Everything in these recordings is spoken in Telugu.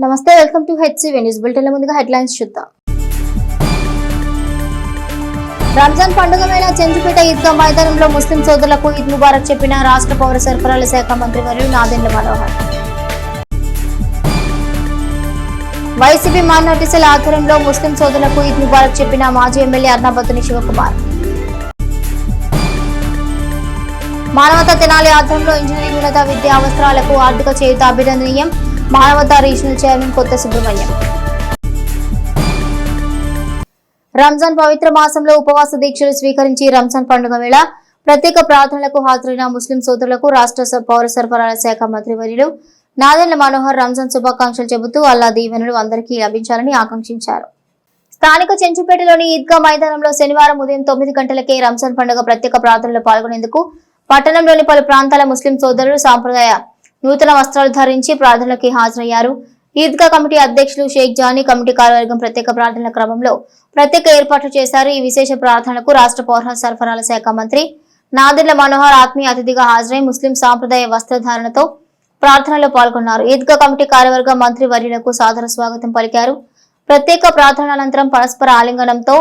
నమస్తే, welcome to HCV news bulletin. ముందుగా హెడ్లైన్స్ చూద్దాం. రంజాన్ పండుగ వేళ చెంచుపేట ఈద్గా మైదానంలో ముస్లిం సోదరులకు ఈద్ ముబారక్ చెప్పిన రాష్ట్ర పౌర సరఫరాల శాఖ మంత్రి వర్యులు Nadendla Manohar. YCP minority cell ఆధ్వర్యంలో ముస్లిం సోదరులకు ఈద్ ముబారక్ చెప్పిన మాజీ ఎమ్మెల్యే అర్నాబత్తుని శివకుమార్. మానవతా తెనాలి ఆధ్వర్యంలో ఇంజనీరింగ్ ఉన్నత విద్యా అవసరాలకు ఆర్థిక చేయూత అభినందనీయం. మానవతా రీజనల్ చైర్మన్ కొత్త సుబ్రహ్మణ్యం. రంజాన్ పవిత్ర మాసంలో ఉపవాస దీక్షలు స్వీకరించి రంజాన్ పండుగ వేళ ప్రత్యేక ప్రార్థనలకు హాజరైన ముస్లిం సోదరులకు రాష్ట్ర పౌర సరఫరాల శాఖ మంత్రి వర్యులు నాదెండ్ల మనోహర్ రంజాన్ శుభాకాంక్షలు చెబుతూ అల్లా దీవెనలు అందరికీ లభించాలని ఆకాంక్షించారు. స్థానిక చెంచుపేటలోని ఈద్గా మైదానంలో శనివారం ఉదయం 9 గంటలకే రంజాన్ పండుగ ప్రత్యేక ప్రార్థనలో పాల్గొనేందుకు పట్టణంలోని పలు ప్రాంతాల ముస్లిం సోదరులు సాంప్రదాయ నూతన వస్త్రాలు ధరించి ప్రార్థనలకి హాజరయ్యారు. ఈద్గా కమిటీ అధ్యక్షులు షేక్ జానీ, కమిటీ కార్యవర్గం ప్రత్యేక ప్రార్థనల క్రమంలో ప్రత్యేక ఏర్పాట్లు చేశారు. ఈ విశేష ప్రార్థనకు రాష్ట్ర పౌర సరఫరాల శాఖ మంత్రి నాదెండ్ల మనోహర్ ఆత్మీయ అతిథిగా హాజరై ముస్లిం సాంప్రదాయ వస్త్రధారణతో ప్రార్థనలో పాల్గొన్నారు. ఈద్గా కమిటీ కార్యవర్గం మంత్రి వర్యులకు సాదర స్వాగతం పలికారు. ప్రత్యేక ప్రార్థన అనంతరం పరస్పర ఆలింగనంతో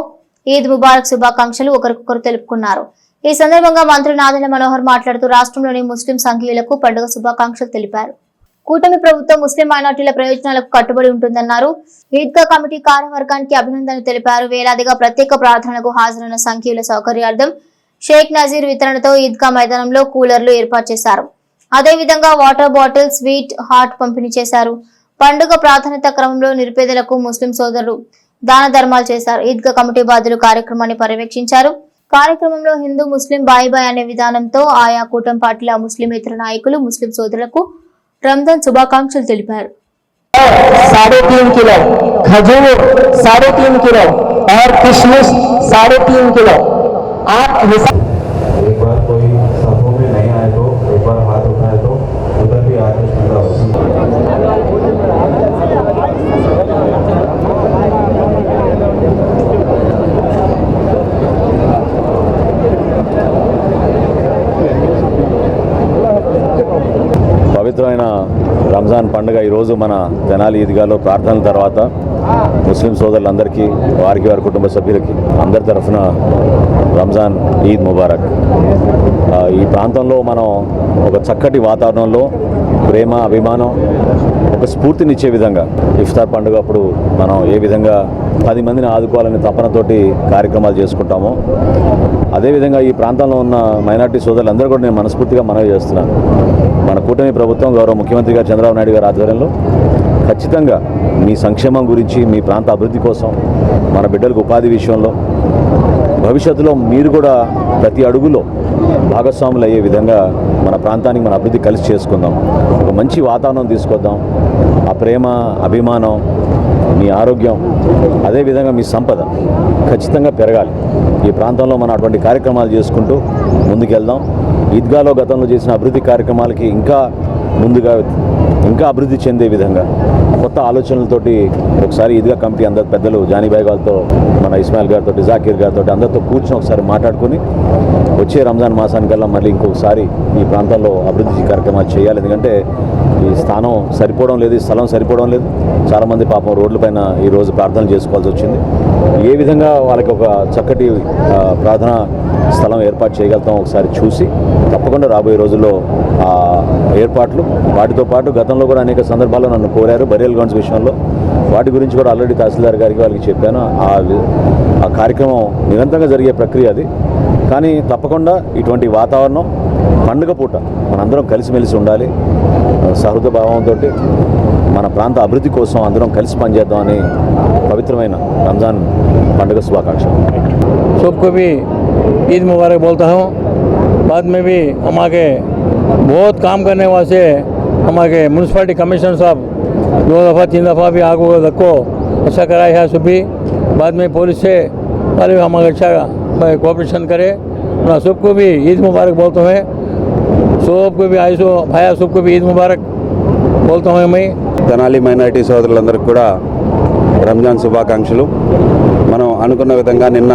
ఈద్ ముబారక్ శుభాకాంక్షలు ఒకరికొకరు తెలుపుకున్నారు. ఈ సందర్భంగా మంత్రి నాదెండ్ల మనోహర్ మాట్లాడుతూ రాష్ట్రంలోని ముస్లిం సంఘీయులకు పండుగ శుభాకాంక్షలు తెలిపారు. కూటమి ప్రభుత్వం ముస్లిం మైనార్టీల ప్రయోజనాలకు కట్టుబడి ఉంటుందన్నారు. ఈద్గా కమిటీ కార్యవర్గానికి అభినందనలు తెలిపారు. వేలాదిగా ప్రత్యేక ప్రార్థనలకు హాజరైన సంఘీయుల సౌకర్యార్థం షేక్ నజీర్ వితరణతో ఈద్గా మైదానంలో కూలర్లు ఏర్పాటు చేశారు. అదేవిధంగా వాటర్ బాటిల్, స్వీట్, హాట్ పంపిణీ చేశారు. పండుగ ప్రాధాన్యత క్రమంలో నిరుపేదలకు ముస్లిం సోదరులు దాన ధర్మాలు చేశారు. ఈద్గా కమిటీ బాధ్యులు కార్యక్రమాన్ని పర్యవేక్షించారు. కార్యక్రమంలో హిందూ ముస్లిం బాయ్ బాయ్ అనే విధానంతో ఆయా కూటమి పార్టీల ముస్లిమేతర నాయకులు ముస్లిం సోదరులకు రంజాన్ శుభాకాంక్షలు తెలిపారు. 3.5 किलो खजूर, 3.5 किलो और किशमिश 3.5 किलो। आप एक बार कोई सफों में नहीं आए तो एक बार हाथ उठाए तो उधर भी आके పవిత్రమైన రంజాన్ పండుగ ఈరోజు మన తెనాలి ఈద్గాలో ప్రార్థనల తర్వాత ముస్లిం సోదరులందరికీ, వారికి వారి కుటుంబ సభ్యులకి అందరి తరఫున రంజాన్ ఈద్ ముబారక్. ఈ ప్రాంతంలో మనం ఒక చక్కటి వాతావరణంలో ప్రేమ, అభిమానం, ఒక స్ఫూర్తినిచ్చే విధంగా ఇఫ్తార్ పండుగ అప్పుడు మనం ఏ విధంగా 10 మందిని ఆదుకోవాలనే తపనతోటి కార్యక్రమాలు చేసుకుంటామో అదేవిధంగా ఈ ప్రాంతంలో ఉన్న మైనార్టీ సోదరులందరూ కూడా నేను మనస్ఫూర్తిగా మనవి చేస్తున్నాను. మన కూటమి ప్రభుత్వం గౌరవ ముఖ్యమంత్రి గారు చంద్రబాబు నాయుడు గారి ఆధ్వర్యంలో ఖచ్చితంగా మీ సంక్షేమం గురించి, మీ ప్రాంత అభివృద్ధి కోసం, మన బిడ్డలకు ఉపాధి విషయంలో భవిష్యత్తులో మీరు కూడా ప్రతి అడుగులో భాగస్వాములు అయ్యే విధంగా మన ప్రాంతానికి మన అభివృద్ధి కలిసి చేసుకుందాం. ఒక మంచి వాతావరణం తీసుకొద్దాం. ఆ ప్రేమ, అభిమానం, మీ ఆరోగ్యం, అదేవిధంగా మీ సంపద ఖచ్చితంగా పెరగాలి. ఈ ప్రాంతంలో మనం అటువంటి కార్యక్రమాలు చేసుకుంటూ ముందుకెళ్దాం. ఈద్గాలో గతంలో చేసిన అభివృద్ధి కార్యక్రమాలకి ఇంకా ముందుగా ఇంకా అభివృద్ధి చెందే విధంగా కొత్త ఆలోచనలతోటి ఒకసారి ఈద్గా కమిటీ అందరు పెద్దలు జానీబాయ్ గారితో, మన ఇస్మాయిల్ గారితో, జాకీర్ గారితో అందరితో కూర్చొని ఒకసారి మాట్లాడుకుని వచ్చే రంజాన్ మాసానికల్లా మళ్ళీ ఇంకొకసారి ఈ ప్రాంతంలో అభివృద్ధి కార్యక్రమాలు చేయాలి. ఎందుకంటే ఈ స్థానం సరిపోవడం లేదు, ఈ స్థలం సరిపోవడం లేదు. చాలామంది పాపం రోడ్లపైన ఈరోజు ప్రార్థనలు చేసుకోవాల్సి వచ్చింది. ఏ విధంగా వాళ్ళకి ఒక చక్కటి ప్రార్థన స్థలం ఏర్పాటు చేయగలుగుతాం ఒకసారి చూసి తప్పకుండా రాబోయే రోజుల్లో ఆ ఏర్పాట్లు, వాటితో పాటు గతంలో కూడా అనేక సందర్భాల్లో నన్ను కోరారు బరియల్ గ్రౌండ్స్ విషయంలో. వాటి గురించి కూడా ఆల్రెడీ తహసీల్దార్ గారికి వాళ్ళకి చెప్పాను. ఆ కార్యక్రమం నిరంతరంగా జరిగే ప్రక్రియ అది. కానీ తప్పకుండా ఇటువంటి వాతావరణం పండుగ పూట మనందరం కలిసిమెలిసి ఉండాలి. సహృద భావంతో మన ప్రాంత అభివృద్ధి కోసం అందరం కలిసి పనిచేద్దామని పవిత్రమైన రంజాన్ పండుగ శుభాకాంక్షలు. सबको भी ईद मुबारक बोलता हूँ। बाद में भी हमारे बहुत काम करने वास्ते हमारे म्यूनसिपालिटी कमिश्नर साहब 2 दफ़ा 3 दफ़ा भी आगो रखो अच्छा कराया है। सुबह बाद में पुलिस से वाले हमारे अच्छा कोऑपरेशन करे। सबको भी ईद मुबारक बोलता हूँ। सबको भी आयसो भाया सबको भी ईद मुबारक बोलता हूँ। मैं తెనాలి మైనారిటీ సోదరులందరికీ కూడా రంజాన్ శుభాకాంక్షలు. మనం అనుకున్న విధంగా నిన్న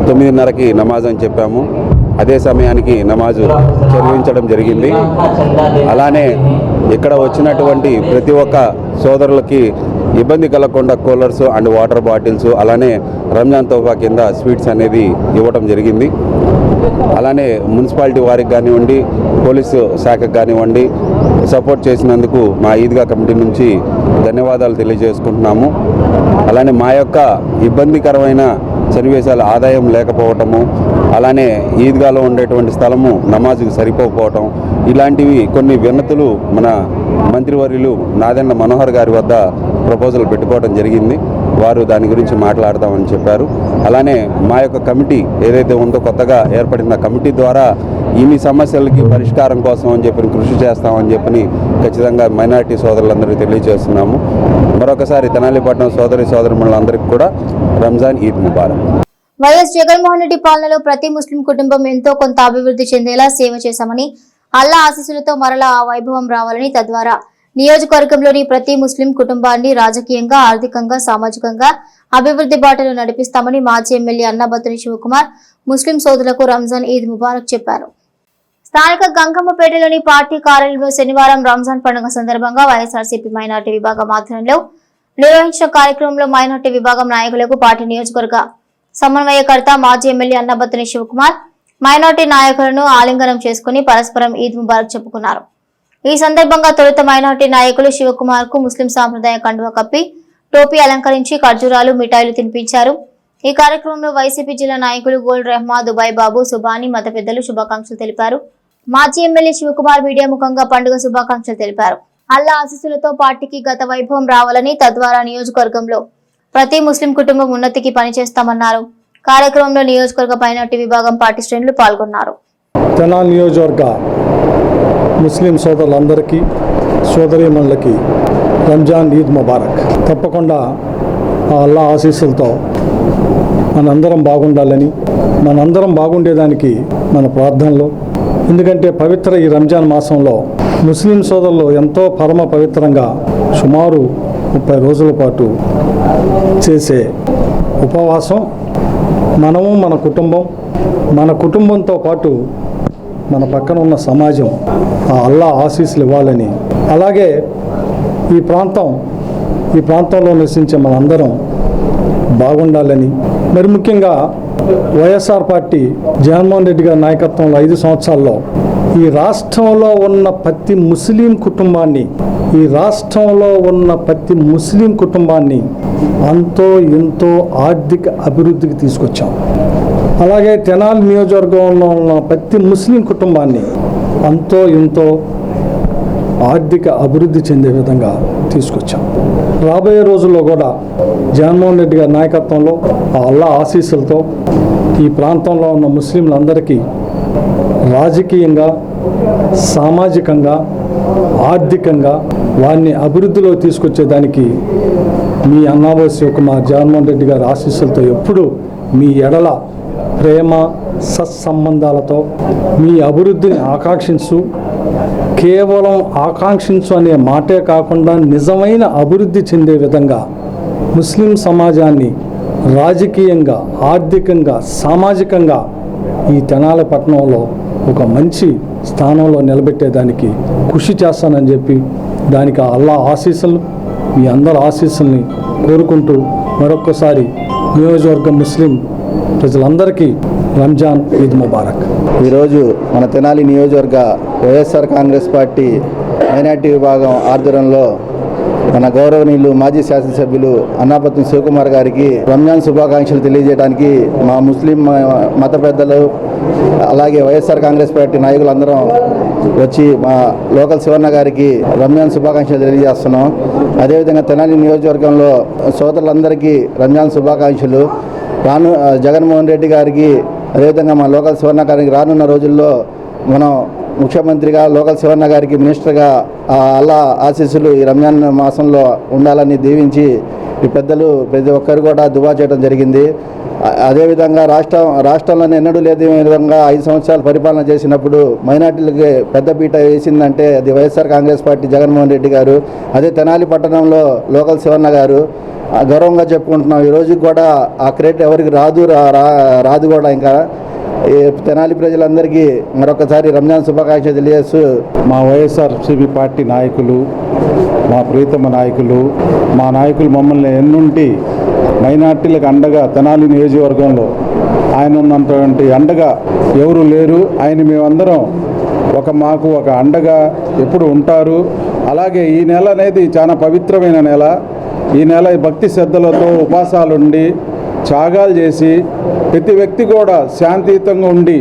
9:30కి నమాజ్ అని చెప్పాము. అదే సమయానికి నమాజు చదివించడం జరిగింది. అలానే ఇక్కడ వచ్చినటువంటి ప్రతి ఒక్క సోదరులకి ఇబ్బంది కలగకుండా కూలర్స్ అండ్ వాటర్ బాటిల్స్ అలానే రంజాన్ తోఫా కింద స్వీట్స్ అనేది ఇవ్వడం జరిగింది. అలానే మున్సిపాలిటీ వారికి కానివ్వండి, పోలీసు శాఖకు కానివ్వండి సపోర్ట్ చేసినందుకు మా ఈద్గా కమిటీ నుంచి ధన్యవాదాలు తెలియజేసుకుంటున్నాము. అలానే మా యొక్క ఇబ్బందికరమైన సన్నివేశాలు ఆదాయం లేకపోవటము, అలానే ఈద్గాలో ఉండేటువంటి స్థలము నమాజుకు సరిపోకపోవటం, ఇలాంటివి కొన్ని విన్నతులు మన మంత్రివర్యులు నాదెండ్ల మనోహర్ గారి వద్ద ప్రపోజల్ పెట్టుకోవడం జరిగింది. వారు దాని గురించి మాట్లాడతామని చెప్పారు. అలానే మా యొక్క కమిటీ ఏదైతే ఉందో కొత్తగా ఏర్పడిన కమిటీ ద్వారా ఇన్ని సమస్యలకి పరిష్కారం కోసం అని చెప్పి కృషి చేస్తామని చెప్పి ఖచ్చితంగా మైనారిటీ సోదరులందరికీ తెలియజేస్తున్నాము. మరొకసారి తెనాలిపట్నం సోదరులందరికీ కూడా రంజాన్ ఈద్ ముబారక్. వైఎస్ జగన్మోహన్ రెడ్డి పాలనలో ప్రతి ముస్లిం కుటుంబం ఎంతో కొంత అభివృద్ధి చెందేలా సేవ చేశామని, అల్లా ఆశీస్సులతో మరలా ఆ వైభవం రావాలని, తద్వారా నియోజకవర్గంలోని ప్రతి ముస్లిం కుటుంబాన్ని రాజకీయంగా, ఆర్థికంగా, సామాజికంగా అభివృద్ధి బాటలో నడిపిస్తామని మాజీ ఎమ్మెల్యే అన్నాబత్తుని శివకుమార్ ముస్లిం సోదరులకు రంజాన్ ఈద్ ముబారక్ చెప్పారు. స్థానిక గంగమ్మపేటలోని పార్టీ కార్యాలయంలో శనివారం రంజాన్ పండుగ సందర్భంగా వైఎస్ఆర్సీపీ మైనార్టీ విభాగం ఆధ్వర్యంలో నిర్వహించిన కార్యక్రమంలో మైనార్టీ విభాగం నాయకులకు పార్టీ నియోజకవర్గ సమన్వయకర్త మాజీ ఎమ్మెల్యే అన్నాబత్తుని శివకుమార్ మైనార్టీ నాయకులను ఆలింగనం చేసుకుని పరస్పరం ఈద్ ముబారక్ చెప్పుకున్నారు. ఈ సందర్భంగా తొలుత మైనార్టీ నాయకులు శివకుమార్ కు ముస్లిం సాంప్రదాయ కండువ కప్పి టోపీ అలంకరించి ఖర్జూరాలు, మిఠాయిలు తినిపించారు. ఈ కార్యక్రమంలో వైసీపీ జిల్లా నాయకులు గోల్డ్ రెహ్మా, దుబాయ్ బాబు, సుబాని మత పెద్దలు శుభాకాంక్షలు తెలిపారు. మాజీ ఎమ్మెల్యే శివకుమార్ మీడియా ముఖంగా పండుగ శుభాకాంక్షలు తెలిపారు. అల్లా ఆశీస్సులతో పార్టీకి గత వైభవం రావాలని, తద్వారా నియోజకవర్గంలో ప్రతి ముస్లిం కుటుంబం ఉన్నతికి పనిచేస్తామన్నారు. కార్యక్రమంలో నియోజకవర్గ మైనార్టీ విభాగం పార్టీ శ్రేణులు పాల్గొన్నారు. తెనాలి నియోజకవర్గ ముస్లిం సోదరులందరికీ, సోదరీమణులకి రంజాన్ ఈద్ ముబారక్. తప్పకుండా ఆ అల్లా ఆశీస్సులతో మనందరం బాగుండాలని, మనందరం బాగుండేదానికి మన ప్రార్థనలు. ఎందుకంటే పవిత్ర ఈ రంజాన్ మాసంలో ముస్లిం సోదరులు ఎంతో పరమ పవిత్రంగా సుమారు 30 రోజుల పాటు చేసే ఉపవాసం మనము, మన కుటుంబంతో పాటు మన పక్కన ఉన్న సమాజం ఆ అల్లా ఆశీస్సులు ఇవ్వాలని, అలాగే ఈ ప్రాంతంలో నివసించే మనందరం బాగుండాలని, మరి ముఖ్యంగా వైఎస్ఆర్ పార్టీ జగన్మోహన్ రెడ్డి గారి నాయకత్వంలో 5 సంవత్సరాల్లో ఈ రాష్ట్రంలో ఉన్న ప్రతి ముస్లిం కుటుంబాన్ని అంతో ఎంతో ఆర్థిక అభివృద్ధికి తీసుకొచ్చాం. అలాగే తెనాలి నియోజకవర్గంలో ఉన్న ప్రతి ముస్లిం కుటుంబాన్ని అంతో ఎంతో ఆర్థిక అభివృద్ధి చెందే విధంగా తీసుకొచ్చాం. రాబోయే రోజుల్లో కూడా జగన్మోహన్ రెడ్డి గారి నాయకత్వంలో ఆ అల్లా ఆశీస్సులతో ఈ ప్రాంతంలో ఉన్న ముస్లింలందరికీ రాజకీయంగా, సామాజికంగా, ఆర్థికంగా వారిని అభివృద్ధిలో తీసుకొచ్చేదానికి మీ అన్నాబత్తుని శివకుమార్ జగన్మోహన్ రెడ్డి గారి ఆశీస్సులతో ఎప్పుడు మీ ఎడల ప్రేమ సత్సంబంధాలతో మీ అభివృద్ధిని కేవలం ఆకాంక్షించు అనే మాటే కాకుండా నిజమైన అభివృద్ధి చెందే విధంగా ముస్లిం సమాజాన్ని రాజకీయంగా, ఆర్థికంగా, సామాజికంగా ఈ తెనాలి పట్టణంలో ఒక మంచి స్థానంలో నిలబెట్టేదానికి కృషి చేస్తానని చెప్పి దానికి అల్లా ఆశీస్సులు, మీ అందరి ఆశీస్సుల్ని కోరుకుంటూ మరొక్కసారి నియోజకవర్గం ముస్లిం ప్రజలందరికీ రంజాన్ ఈద్ ముబారక్. ఈరోజు మన తెనాలి నియోజకవర్గ వైఎస్ఆర్ కాంగ్రెస్ పార్టీ మైనార్టీ విభాగం ఆధ్వర్యంలో మన గౌరవనీయులు మాజీ శాసనసభ్యులు అన్నాబత్తుని శివకుమార్ గారికి రంజాన్ శుభాకాంక్షలు తెలియజేయడానికి మా ముస్లిం మత పెద్దలు అలాగే వైఎస్ఆర్ కాంగ్రెస్ పార్టీ నాయకులందరం వచ్చి మా లోకల్ శివన్న గారికి రంజాన్ శుభాకాంక్షలు తెలియజేస్తున్నాం. అదేవిధంగా తెనాలి నియోజకవర్గంలో సోదరులందరికీ రంజాన్ శుభాకాంక్షలు. జగన్మోహన్ రెడ్డి గారికి, అదేవిధంగా మా లోకల్ శివన్న గారికి రానున్న రోజుల్లో మనం ముఖ్యమంత్రిగా, లోకల్ శివన్న గారికి మినిస్టర్గా అల్లా ఆశీస్సులు ఈ రంజాన్ మాసంలో ఉండాలని దీవించి ఈ పెద్దలు ప్రతి ఒక్కరు కూడా దువా చేయడం జరిగింది. అదేవిధంగా రాష్ట్రంలోనే ఎన్నడూ లేని విధంగా 5 సంవత్సరాలు పరిపాలన చేసినప్పుడు మైనార్టీలకి పెద్దపీట వేసిందంటే అది వైఎస్ఆర్ కాంగ్రెస్ పార్టీ జగన్మోహన్ రెడ్డి గారు. అదే తెనాలి పట్టణంలో లోకల్ శివన్న గారు గౌరవంగా చెప్పుకుంటున్నాం. ఈ రోజుకి కూడా ఆ క్రెడిట్ ఎవరికి రాదు కూడా. ఇంకా ఈ తెనాలి ప్రజలందరికీ మరొకసారి రంజాన్ శుభాకాంక్షలు తెలియజేస్తూ మా వైఎస్ఆర్సీపీ పార్టీ నాయకులు, మా ప్రీతమ నాయకులు, మా నాయకులు మమ్మల్ని ఎన్నుంటి మైనార్టీలకు అండగా తెనాలి నియోజకవర్గంలో ఆయన ఉన్నటువంటి అండగా ఎవరు లేరు. ఆయన మేమందరం మాకు ఒక అండగా ఎప్పుడు ఉంటారు. అలాగే ఈ నెల అనేది చాలా పవిత్రమైన నెల. ఈ నెల భక్తి శ్రద్ధలతో ఉపవాసాలుండి త్యాగాలు చేసి ప్రతి వ్యక్తి కూడా శాంతియుతంగా ఉండి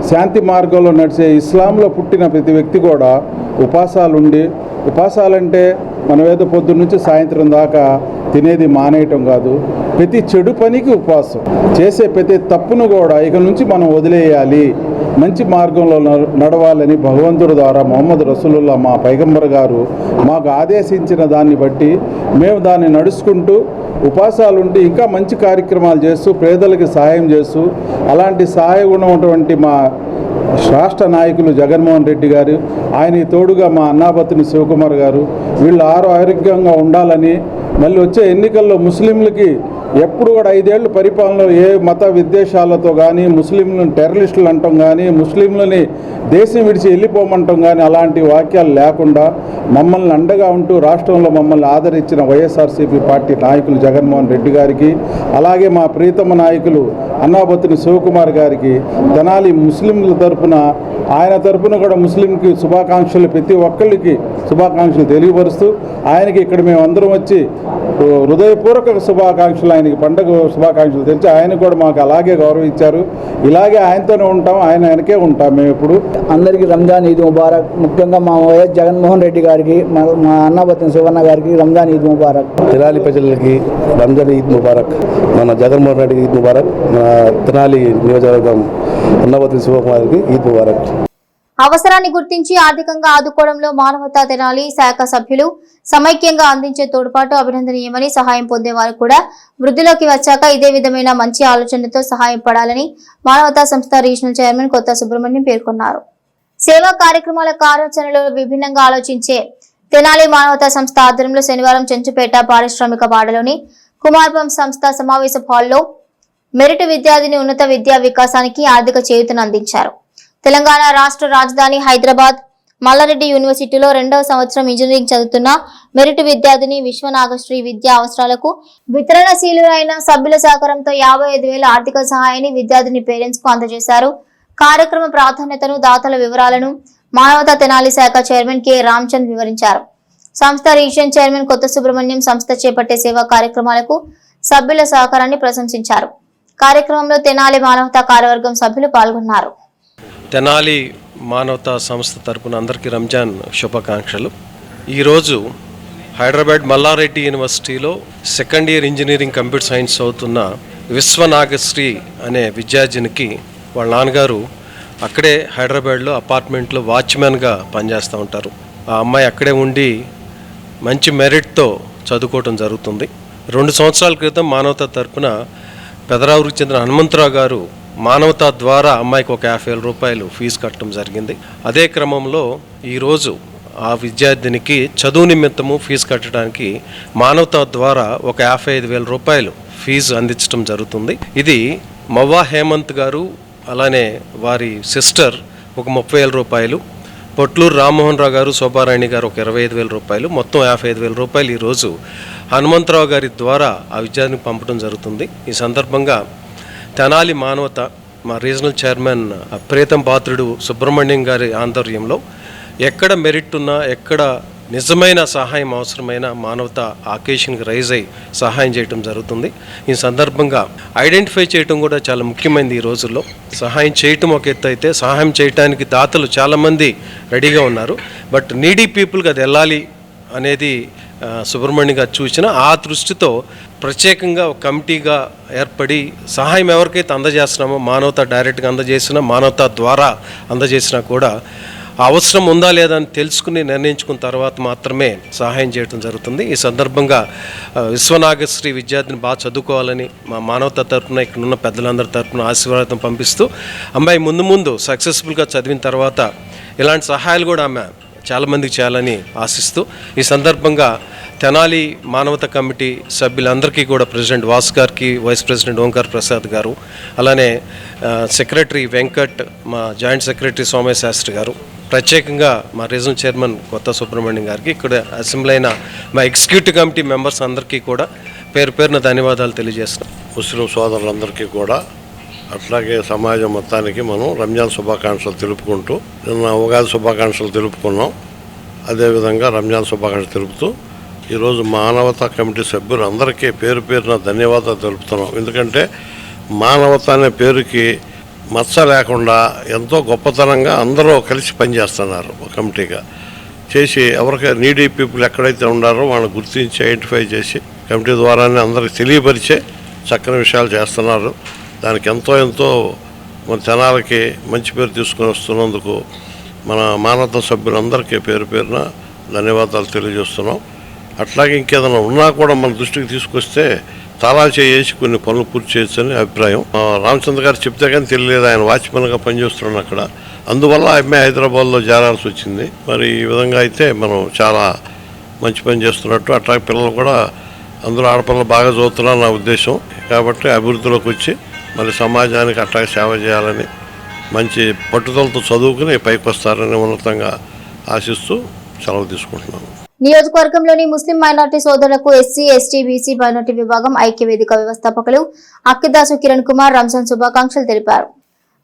శాంతి మార్గంలో నడిచే ఇస్లాంలో పుట్టిన ప్రతి వ్యక్తి కూడా ఉపాసాలంటే మనం ఏదో పొద్దున్న నుంచి సాయంత్రం దాకా తినేది మానేయటం కాదు. ప్రతి చెడు పనికి ఉపవాసం చేసే ప్రతి తప్పును కూడా ఇక నుంచి మనం వదిలేయాలి, మంచి మార్గంలో నడవాలని భగవంతుడి ద్వారా మొహమ్మద్ రసూలుల్లా మా పైగంబర్ గారు మాకు ఆదేశించిన దాన్ని బట్టి మేము దాన్ని నడుచుకుంటూ ఉపవాసాలుండి ఇంకా మంచి కార్యక్రమాలు చేస్తూ పేదలకి సహాయం చేస్తూ అలాంటి సహాయ గుణం ఉన్నటువంటి మా రాష్ట్ర నాయకులు జగన్మోహన్ రెడ్డి గారు, ఆయన తోడుగా మా అన్నాపతిని శివకుమార్ గారు, వీళ్ళు ఆరోగ్యంగా ఉండాలని, మళ్ళీ వచ్చే ఎన్నికల్లో ముస్లింలకి ఎప్పుడు కూడా 5 ఏళ్ళు పరిపాలనలో ఏ మత విద్వేషాలతో కానీ ముస్లింలను టెర్రరిస్టులు అంటాం కానీ ముస్లింలని దేశం విడిచి వెళ్ళిపోమంటాం కానీ అలాంటి వాక్యాలు లేకుండా మమ్మల్ని అండగా ఉంటూ రాష్ట్రంలో మమ్మల్ని ఆదరించిన వైఎస్ఆర్సీపీ పార్టీ నాయకులు జగన్మోహన్ రెడ్డి గారికి, అలాగే మా ప్రీతమ నాయకులు అన్నాబత్తుని శివకుమార్ గారికి, తెనాలి ముస్లింల తరపున ఆయన తరపున కూడా ముస్లింకి శుభాకాంక్షలు, ప్రతి ఒక్కళ్ళకి శుభాకాంక్షలు తెలియపరుస్తూ ఆయనకి ఇక్కడ మేమందరం వచ్చి హృదయపూర్వక శుభాకాంక్షలు, ఆయనకి పండుగ శుభాకాంక్షలు తెలిసి ఆయన కూడా మాకు అలాగే గౌరవించారు. ఇలాగే ఆయనతోనే ఉంటాం, ఆయన వెనకే ఉంటాం మేము ఎప్పుడు. అందరికీ రంజాన్ ఈద్ ముబారక్. ముఖ్యంగా మా వైఎస్ జగన్మోహన్ రెడ్డి గారికి, మా అన్నాబత్తిన సువర్ణ గారికి రంజాన్ ఈద్ ముబారక్. తెనాలి ప్రజలకి రంజాన్ ఈద్ ముబారక్. మన జగన్మోహన్ రెడ్డి ఈద్ ముబారక్. మన తెనాలి నియోజకవర్గం అన్నాబత్తిన శివకుమార్కి ఈద్ ముబారక్. అవసరాన్ని గుర్తించి ఆర్థికంగా ఆదుకోవడంలో మానవతా తెనాలి శాఖ సభ్యులు సమైక్యంగా అందించే తోడ్పాటు అభినందనీయమని, సహాయం పొందేవారు కూడా వృద్ధిలోకి వచ్చాక ఇదే విధమైన మంచి ఆలోచనతో సహాయం పడాలని మానవతా సంస్థ రీజనల్ చైర్మన్ కొత్త సుబ్రహ్మణ్యం పేర్కొన్నారు. సేవా కార్యక్రమాల కార్యాచరణలో విభిన్నంగా ఆలోచించే తెనాలి మానవతా సంస్థ ఆధ్వర్యంలో శనివారం చెంచుపేట పారిశ్రామిక వాడలోని కుమార్పం సంస్థ సమావేశ హాల్లో మెరిట్ విద్యార్థిని ఉన్నత విద్యా వికాసానికి ఆర్థిక చేయూతను అందించారు. తెలంగాణ రాష్ట్ర రాజధాని హైదరాబాద్ మల్లారెడ్డి యూనివర్సిటీలో 2వ సంవత్సరం ఇంజనీరింగ్ చదువుతున్న మెరిట్ విద్యార్థిని విశ్వనాగశ్రీ విద్యా అవసరాలకు వితరణశీలురైన సభ్యుల సహకారంతో 55,000 ఆర్థిక సహాయాన్ని విద్యార్థిని పేరెంట్స్ కు అందజేశారు. కార్యక్రమ ప్రాధాన్యతను, దాతల వివరాలను మానవతా తెనాలి శాఖ చైర్మన్ కె రామచంద్ వివరించారు. సంస్థ రీజన్ చైర్మన్ కొత్త సుబ్రహ్మణ్యం సంస్థ చేపట్టే సేవా కార్యక్రమాలకు సభ్యుల సహకారాన్ని ప్రశంసించారు. కార్యక్రమంలో తెనాలి మానవతా కార్యవర్గం సభ్యులు పాల్గొన్నారు. తెనాలి మానవతా సంస్థ తరపున అందరికీ రంజాన్ శుభాకాంక్షలు. ఈరోజు హైదరాబాద్ మల్లారెడ్డి యూనివర్సిటీలో second year engineering computer science చదువుతున్న విశ్వనాగశ్రీ అనే విద్యార్థినికి వాళ్ళ నాన్నగారు అక్కడే హైదరాబాద్లో అపార్ట్మెంట్లో వాచ్మెన్గా పనిచేస్తూ ఉంటారు. ఆ అమ్మాయి అక్కడే ఉండి మంచి మెరిట్తో చదువుకోవటం జరుగుతుంది. 2 సంవత్సరాల క్రితం మానవతా తరపున పెదరావురికి చెందిన హనుమంతరావు గారు మానవతా ద్వారా అమ్మాయికి ఒక 50,000 రూపాయలు ఫీజు కట్టడం జరిగింది. అదే క్రమంలో ఈరోజు ఆ విద్యార్థినికి చదువు నిమిత్తము ఫీజు కట్టడానికి మానవతా ద్వారా ఒక 55,000 రూపాయలు ఫీజు అందించడం జరుగుతుంది. ఇది మవ్వా హేమంత్ గారు అలానే వారి సిస్టర్ ఒక 30,000 రూపాయలు, పొట్లూరు రామ్మోహన్ రావు గారు, శోభారాణి గారు ఒక 25,000 రూపాయలు, మొత్తం 55,000 రూపాయలు ఈరోజు హనుమంతరావు గారి ద్వారా ఆ విద్యార్థినికి పంపడం జరుగుతుంది. ఈ సందర్భంగా తెనాలి మానవత మా రీజనల్ చైర్మన్ ప్రీతం పాత్రుడు సుబ్రహ్మణ్యం గారి ఆధ్వర్యంలో ఎక్కడ మెరిట్ ఉన్నా, ఎక్కడ నిజమైన సహాయం అవసరమైన మానవత ఆకేషన్కి రైజ్ అయ్యి సహాయం చేయడం జరుగుతుంది. ఈ సందర్భంగా ఐడెంటిఫై చేయడం కూడా చాలా ముఖ్యమైనది. ఈ రోజుల్లో సహాయం చేయటం ఒక ఎత్తు అయితే, సహాయం చేయడానికి దాతలు చాలామంది రెడీగా ఉన్నారు. బట్ నీడీ పీపుల్కి అది వెళ్ళాలి అనేది సుబ్రహ్మణ్యం గారు చూసిన ఆ దృష్టితో ప్రత్యేకంగా ఒక కమిటీగా ఏర్పడి సహాయం ఎవరికైతే అందజేస్తున్నామో మానవత డైరెక్ట్గా అందజేసినా, మానవత ద్వారా అందజేసినా కూడా అవసరం ఉందా లేదా అని తెలుసుకుని నిర్ణయించుకున్న తర్వాత మాత్రమే సహాయం చేయడం జరుగుతుంది. ఈ సందర్భంగా విశ్వనాగశ్రీ విద్యార్థిని బాగా చదువుకోవాలని మా మానవత తరఫున ఇక్కడ ఉన్న పెద్దలందరి తరఫున ఆశీర్వాదం పంపిస్తూ అమ్మాయి ముందు సక్సెస్ఫుల్గా చదివిన తర్వాత ఇలాంటి సహాయాలు కూడా ఆమె చాలామందికి చేయాలని ఆశిస్తూ ఈ సందర్భంగా తెనాలి మానవతా కమిటీ సభ్యులందరికీ కూడా ప్రెసిడెంట్ వాస్ గారికి, వైస్ ప్రెసిడెంట్ ఓంకార్ ప్రసాద్ గారు, అలానే సెక్రటరీ వెంకట్, మా జాయింట్ సెక్రటరీ సోమయ్య శాస్త్రి గారు, ప్రత్యేకంగా మా రీజనల్ చైర్మన్ కొత్త సుబ్రహ్మణ్యం గారికి, ఇక్కడ అసెంబ్లీ అయిన మా ఎగ్జిక్యూటివ్ కమిటీ మెంబర్స్ అందరికీ కూడా పేరు పేరున ధన్యవాదాలు తెలియజేస్తున్నాం. ముస్లిం సోదరులందరికీ కూడా అట్లాగే సమాజం మొత్తానికి మనం రంజాన్ శుభాకాంక్షలు తెలుపుకుంటూ, నిన్న ఉగాది శుభాకాంక్షలు తెలుపుకున్నాం. అదేవిధంగా రంజాన్ శుభాకాంక్షలు తెలుపుతూ ఈరోజు మానవతా కమిటీ సభ్యులు అందరికీ పేరు పేరున ధన్యవాదాలు తెలుపుతున్నాం. ఎందుకంటే మానవత అనే పేరుకి మచ్చ లేకుండా ఎంతో గొప్పతనంగా అందరూ కలిసి పనిచేస్తున్నారు. కమిటీగా చేసి ఎవరికి నీడీ పీపుల్ ఎక్కడైతే ఉన్నారో వాళ్ళని గుర్తించి ఐడెంటిఫై చేసి కమిటీ ద్వారానే అందరికి తెలియపరిచే చక్కని విషయాలు చేస్తున్నారు. దానికి ఎంతో మన తెనాలకి మంచి పేరు తీసుకొని వస్తున్నందుకు మన మానవతా సభ్యులందరికీ పేరు పేరున ధన్యవాదాలు తెలియజేస్తున్నాం. అట్లాగే ఇంకేదైనా ఉన్నా కూడా మన దృష్టికి తీసుకొస్తే తాళాలు చేసి కొన్ని పనులు పూర్తి చేయొచ్చని అభిప్రాయం. రామచంద్ర గారు చెప్తే కానీ తెలియలేదు, ఆయన వాచ్మెన్గా పనిచేస్తున్నాడు అక్కడ. అందువల్ల ఆమె హైదరాబాద్లో చేరాల్సి వచ్చింది. మరి ఈ విధంగా అయితే మనం చాలా మంచి పని చేస్తున్నట్టు, అట్లాగే పిల్లలు కూడా అందరూ ఆడపిల్లలు బాగా చదువుతున్నారు నా ఉద్దేశం. కాబట్టి అభివృద్ధిలోకి వచ్చి మళ్ళీ సమాజానికి అట్లాగే సేవ చేయాలని మంచి పట్టుదలతో చదువుకుని పైకి వస్తారని ఉన్నతంగా ఆశిస్తూ సెలవు తీసుకుంటున్నాను. నియోజకవర్గంలోని ముస్లిం మైనార్టీ సోదరులకు ఎస్సీ, ఎస్టీ, బీసీ మైనార్టీ విభాగం ఐక్యవేదిక వ్యవస్థాపకులు అక్కిదాసు కిరణ్ కుమార్ రంజాన్ శుభాకాంక్షలు తెలిపారు.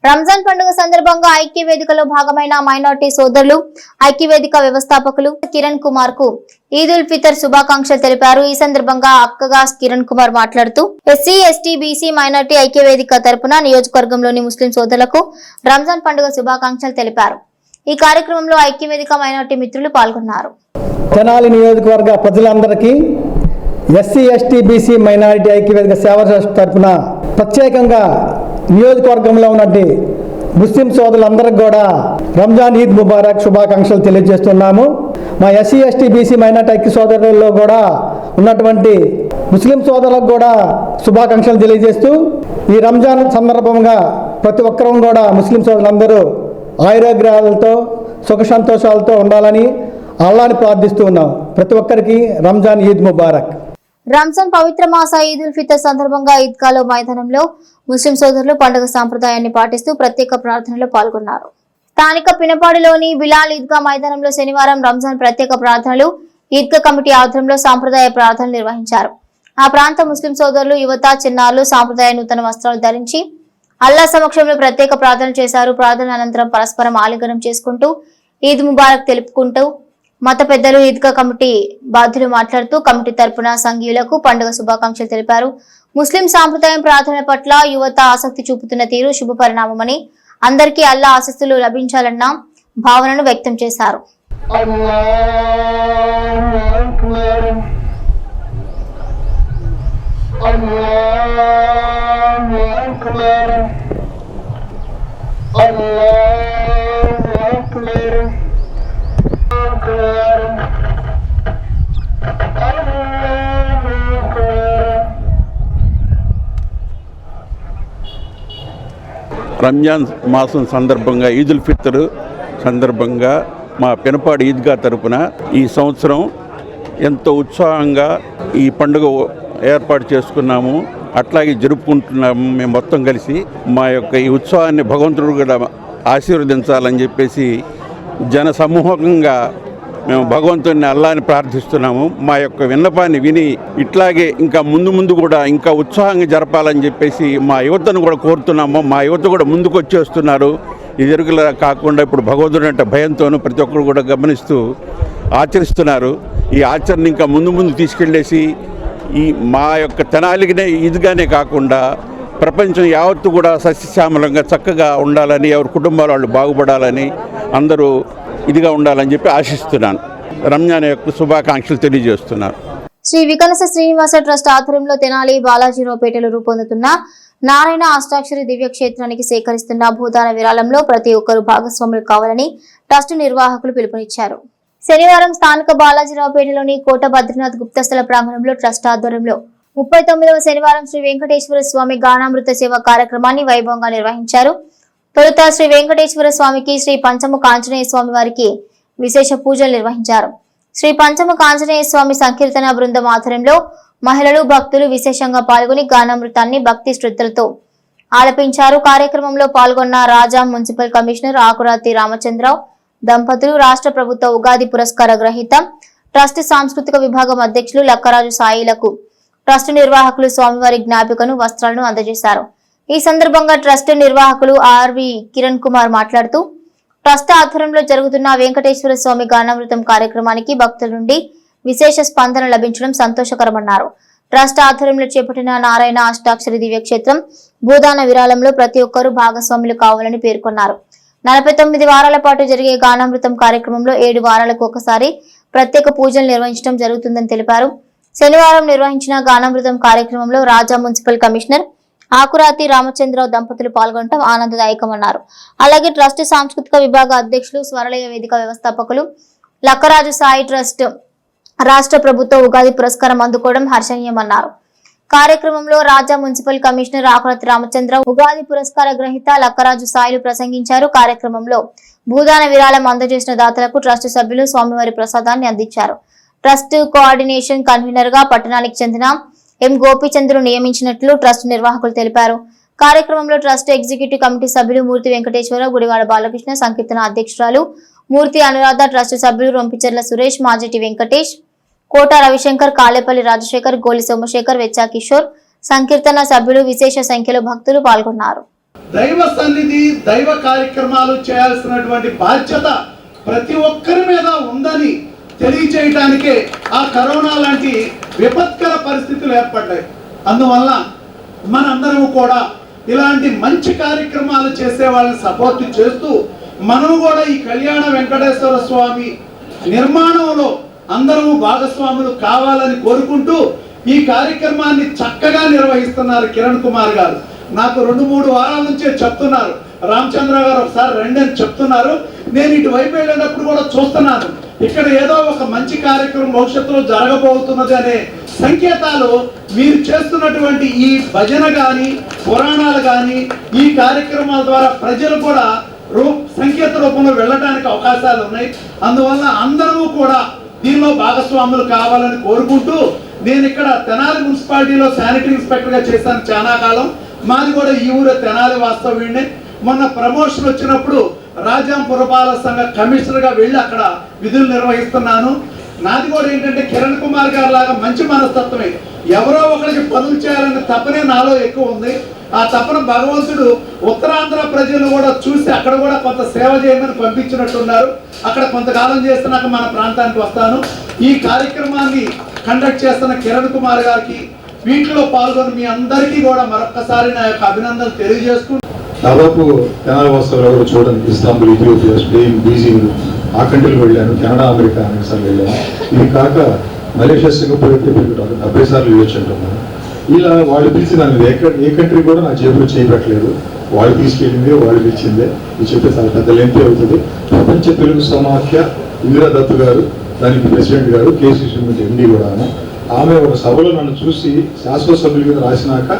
రంజాన్ పండుగ సందర్భంగా ఐక్యవేదికలో భాగమైన మైనార్టీ సోదరులు ఐక్యవేదిక వ్యవస్థాపకులు కిరణ్ కుమార్ కు ఈద్ ఉల్ ఫితర్ శుభాకాంక్షలు తెలిపారు. ఈ సందర్భంగా అక్కగాస్ కిరణ్ కుమార్ మాట్లాడుతూ ఎస్సీ, ఎస్టీ, బీసీ మైనార్టీ ఐక్యవేదిక తరపున నియోజకవర్గంలోని ముస్లిం సోదరులకు రంజాన్ పండుగ శుభాకాంక్షలు తెలిపారు. ఈ కార్యక్రమంలో ఐక్యవేదిక మైనార్టీ మిత్రులు పాల్గొన్నారు. తెనాలి నియోజకవర్గ ప్రజలందరికీ ఎస్సీ, ఎస్టీ, బీసీ మైనారిటీ ఐక్యవేదిక సేవ ట్రస్ట్ తరఫున ప్రత్యేకంగా నియోజకవర్గంలో ఉన్నటువంటి ముస్లిం సోదరులందరికీ కూడా రంజాన్ ఈద్ ముబారక్ శుభాకాంక్షలు తెలియజేస్తున్నాము. మా ఎస్సీ, ఎస్టీ, బీసీ మైనారిటీ ఐక్య సోదరులలో కూడా ఉన్నటువంటి ముస్లిం సోదరులకు కూడా శుభాకాంక్షలు తెలియజేస్తూ ఈ రంజాన్ సందర్భంగా ప్రతి ఒక్కరూ కూడా ముస్లిం సోదరులందరూ ఆయురాగ్రహాలతో సుఖ సంతోషాలతో ఉండాలని అల్లాహ్ని ప్రార్థిస్తూ ఉన్నాం. ప్రతి ఒక్కరికి రంజాన్ ఈద్ ముబారక్. రంజాన్ పవిత్ర మాస ఈద్ ఉల్ ఫితర్ సందర్భంగా ఈద్గాలో మైదానంలో ముస్లిం సోదరులు పండుగ సాంప్రదాయాన్ని పాటిస్తూ ప్రత్యేక ప్రార్థనలో పాల్గొన్నారు. స్థానిక పినపాడులోని బిలాల్ ఈద్గా మైదానంలో శనివారం రంజాన్ ప్రత్యేక ప్రార్థనలు ఈద్గా కమిటీ ఆధ్వర్యంలో సాంప్రదాయ ప్రార్థనలు నిర్వహించారు. ఆ ప్రాంత ముస్లిం సోదరులు, యువత, చిన్నారులు సాంప్రదాయ నూతన వస్త్రాలు ధరించి అల్లా సమక్షంలో ప్రత్యేక ప్రార్థనలు చేశారు. ప్రార్థన అనంతరం పరస్పరం ఆలింగనం చేసుకుంటూ ఈద్ ముబారక్ తెలుపుకుంటూ మత పెద్దలు, ఈద్గా కమిటీ బాధ్యులు మాట్లాడుతూ కమిటీ తరపున సంఘీయులకు పండుగ శుభాకాంక్షలు తెలిపారు. ముస్లిం సాంప్రదాయం ప్రార్థన పట్ల యువత ఆసక్తి చూపుతున్న తీరు శుభ పరిణామమని, అందరికీ అల్లా ఆశీస్సులు లభించాలన్న భావనను వ్యక్తం చేశారు. రంజాన్ మాసం సందర్భంగా ఈద్ ఉల్ ఫితర్ సందర్భంగా మా పినపాడు ఈద్గా తరపున ఈ సంవత్సరం ఎంతో ఉత్సాహంగా ఈ పండుగ ఏర్పాటు చేసుకున్నాము. అట్లాగే జరుపుకుంటున్నాము. మేము మొత్తం కలిసి మా యొక్క ఈ ఉత్సవాన్ని భగవంతుడు కూడా ఆశీర్వదించాలని చెప్పేసి జన సమూహంగా మేము భగవంతుడిని అల్లాని ప్రార్థిస్తున్నాము. మా యొక్క విన్నపాన్ని విని ఇట్లాగే ఇంకా ముందు కూడా ఇంకా ఉత్సాహంగా జరపాలని చెప్పేసి మా యువతను కూడా కోరుతున్నాము. మా యువత కూడా ముందుకు వచ్చేస్తున్నారు. ఎదురుగా కాకుండా ఇప్పుడు భగవంతుడు అంటే భయంతోనూ ప్రతి ఒక్కరు కూడా గమనిస్తూ ఆచరిస్తున్నారు. ఈ ఆచరణ ఇంకా ముందు తీసుకెళ్ళేసి ఈ మా యొక్క తెనాలిగానే ఇదిగానే కాకుండా ప్రపంచం యావత్తు కూడా సస్యశ్యామలంగా చక్కగా ఉండాలని, ఎవరి కుటుంబాల వాళ్ళు బాగుపడాలని, అందరూ ఇదిగా ఉండాలని చెప్పి ఆశిస్తున్నాను. రంజాన్ యొక్క శుభాకాంక్షలు తెలియజేస్తున్నాను. శ్రీ వికనస శ్రీనివాస ట్రస్ట్ ఆధ్వర్యంలో తెనాలి బాలాజీరావుపేటలో రూపొందుతున్న నారాయణ అష్టాక్షరి దివ్యక్షేత్రానికి సేకరిస్తున్న భూదాన విరాళంలో ప్రతి ఒక్కరూ భాగస్వాములు కావాలని ట్రస్ట్ నిర్వాహకులు పిలుపునిచ్చారు. శనివారం స్థానిక బాలాజీరావుపేటలోని కోట బద్రీనాథ్ గుప్తస్థల ప్రాంగణంలో ట్రస్ట్ ఆధ్వర్యంలో 39వ శనివారం శ్రీ వెంకటేశ్వర స్వామి గానామృత సేవ కార్యక్రమాన్ని వైభవంగా నిర్వహించారు. తొలుత శ్రీ వెంకటేశ్వర స్వామికి, శ్రీ పంచముఖ ఆంజనేయ స్వామి వారికి విశేష పూజలు నిర్వహించారు. శ్రీ పంచముఖ ఆంజనేయ స్వామి సంకీర్తన బృందం ఆధ్వర్యంలో మహిళలు భక్తులు విశేషంగా పాల్గొని గానామృతాన్ని భక్తి శ్రద్ధలతో ఆలపించారు. కార్యక్రమంలో పాల్గొన్న రాజా మున్సిపల్ కమిషనర్ ఆకురాతి రామచంద్రరావు దంపతులు, రాష్ట్ర ప్రభుత్వ ఉగాది పురస్కార గ్రహీత, ట్రస్ట్ సాంస్కృతిక విభాగం అధ్యక్షులు లక్కరాజు సాయిలకు ట్రస్ట్ నిర్వాహకులు స్వామివారి జ్ఞాపికను, వస్త్రాలను అందజేశారు. ఈ సందర్భంగా ట్రస్ట్ నిర్వాహకులు ఆర్వి కిరణ్ కుమార్ మాట్లాడుతూ ట్రస్ట్ ఆధ్వర్యంలో జరుగుతున్న వెంకటేశ్వర స్వామి గానామృతం కార్యక్రమానికి భక్తుల నుండి విశేష స్పందన లభించడం సంతోషకరమన్నారు. ట్రస్ట్ ఆధ్వర్యంలో చేపట్టిన నారాయణ అష్టాక్షరి దివ్యక్షేత్రం భూదాన విరాళంలో ప్రతి ఒక్కరూ భాగస్వాములు కావాలని పేర్కొన్నారు. 49 వారాల పాటు జరిగే గానామృతం కార్యక్రమంలో 7 వారాలకు ఒకసారి ప్రత్యేక పూజలు నిర్వహించడం జరుగుతుందని తెలిపారు. శనివారం నిర్వహించిన గానామృతం కార్యక్రమంలో రాజా మున్సిపల్ కమిషనర్ ఆకురాతి రామచంద్రరావు దంపతులు పాల్గొనడం ఆనందదాయకమన్నారు. అలాగే ట్రస్ట్ సాంస్కృతిక విభాగ అధ్యక్షులు, స్వరలయ వేదిక వ్యవస్థాపకులు లక్కరాజు సాయి ట్రస్ట్ రాష్ట్ర ప్రభుత్వ ఉగాది పురస్కారం అందుకోవడం హర్షణీయమన్నారు. కార్యక్రమంలో రాజా మున్సిపల్ కమిషనర్ ఆకురాతి రామచంద్రరావు, ఉగాది పురస్కార గ్రహీత లక్కరాజు సాయిలు ప్రసంగించారు. కార్యక్రమంలో భూదాన విరాళం అందజేసిన దాతలకు ట్రస్ట్ సభ్యులు స్వామివారి ప్రసాదాన్ని అందించారు. ట్రస్ట్ కోఆర్డినేషన్ కన్వీనర్ గా పట్టణానికి చెందిన ఎం గోపీచంద్రు నియమించినట్లు ట్రస్ట్ నిర్వాహకులు తెలిపారు. కార్యక్రమంలో ట్రస్ట్ ఎగ్జిక్యూటివ్ కమిటీ సభ్యులు మూర్తి వెంకటేశ్వరరావు, గుడివాడ బాలకృష్ణ, సంకీర్తన అధ్యక్షురాలు మూర్తి అనురాధ, ట్రస్ట్ సభ్యులు రొంపిచెర్ల సురేష్, మాజెటి వెంకటేష్, కోట రవిశంకర్, కాలేపల్లి రాజశేఖర్, గోలి సోమశేఖర్, వెచ్చా కిషోర్, సంకీర్తన సభ్యులు, విశేష సంఖ్యలో భక్తులు పాల్గొన్నారు. దైవ సన్నిధి, దైవ కార్యక్రమాలు చేయాల్సినటువంటి బాధ్యత ప్రతి ఒక్కరి మీద ఉందని తెలియచేయడానికే ఆ కరోనా లాంటి విపత్కర పరిస్థితులు ఏర్పడ్డాయి. అందువల్ల మనందరం కూడా ఇలాంటి మంచి కార్యక్రమాలు చేసే వాళ్ళని సపోర్ట్ చేస్తూ మనం కూడా ఈ కళ్యాణ వెంకటేశ్వర స్వామి నిర్మాణంలో అందరము భాగస్వాములు కావాలని కోరుకుంటూ ఈ కార్యక్రమాన్ని చక్కగా నిర్వహిస్తున్నారు కిరణ్ కుమార్ గారు. నాకు 2-3 వారాల నుంచే చెప్తున్నారు, రామచంద్ర గారు ఒకసారి రండి అని చెప్తున్నారు. నేను ఇటువైపు వెళ్ళినప్పుడు కూడా చూస్తున్నాను, ఇక్కడ ఏదో ఒక మంచి కార్యక్రమం భవిష్యత్తులో జరగబోతున్నది అనే సంకేతాలు మీరు చేస్తున్నటువంటి ఈ భజన కానీ, పురాణాలు కానీ, ఈ కార్యక్రమాల ద్వారా ప్రజలు కూడా సంకేత రూపంలో వెళ్ళడానికి అవకాశాలు ఉన్నాయి. అందువల్ల అందరూ కూడా దీనిలో భాగస్వాములు కావాలని కోరుకుంటూ, నేను ఇక్కడ తెనాలి మున్సిపాలిటీలో శానిటరీ ఇన్స్పెక్టర్గా చేశాను చాలా కాలం. మాది కూడా ఈ ఊరే, తెనాలి వాస్తవ్యుడినే. మొన్న ప్రమోషన్ వచ్చినప్పుడు రాజాం పురపాలక సంఘ కమిషనర్గా వెళ్ళి అక్కడ విధులు నిర్వహిస్తున్నాను. నాది కూడా ఏంటంటే కిరణ్ కుమార్ గారి లాగా మంచి మనస్తత్వమే, ఎవరో ఒకరికి పనులు చేయాలనే తపనే నాలో ఎక్కువ ఉంది. ఆ తపన భగవంతుడు ఉత్తరాంధ్ర ప్రజలు కూడా చూసి అక్కడ కూడా కొంత సేవ చేయమని పంపించినట్టున్నారు. అక్కడ కొంతకాలం చేస్తున్నాక మన ప్రాంతానికి వస్తాను. ఈ కార్యక్రమాన్ని కండక్ట్ చేస్తున్న కిరణ్ కుమార్ గారికి, వీటిలో పాల్గొని మీ అందరికీ కూడా మరొక్కసారి నా యొక్క అభినందనలు తెలియజేసుకుంటూ, దాదాపు తెనాలి వాస్తవాలు కూడా చూడడానికి ఇస్తాంబుల్, ఇథియోపియా, స్పెయిన్, బీజింగ్ ఆ కంట్రీలు వెళ్ళాను. కెనడా, అమెరికా అనేక సార్లు వెళ్ళాను. ఇది కాక మలేషియా, సింగపూర్ 70 సార్లు వెళ్ళొచ్చు అంటున్నాను. ఇలా వాళ్ళు పిలిచి నన్ను ఏ కంట్రీ కూడా నా జేబులో చేయబట్టలేదు. వాళ్ళు తీసుకెళ్ళిందే, వాళ్ళు పిలిచిందే. ఇది చెప్పే చాలా పెద్ద లెంత్ అవుతుంది. ప్రపంచ తెలుగు సమాఖ్య ఇందిరా దత్తు గారు, దానికి ప్రెసిడెంట్ గారు, కేసీసీ ఎండి కూడా. ఆమె ఒక సభలో నన్ను చూసి శాశ్వత సభ్యుల కింద రాసినాక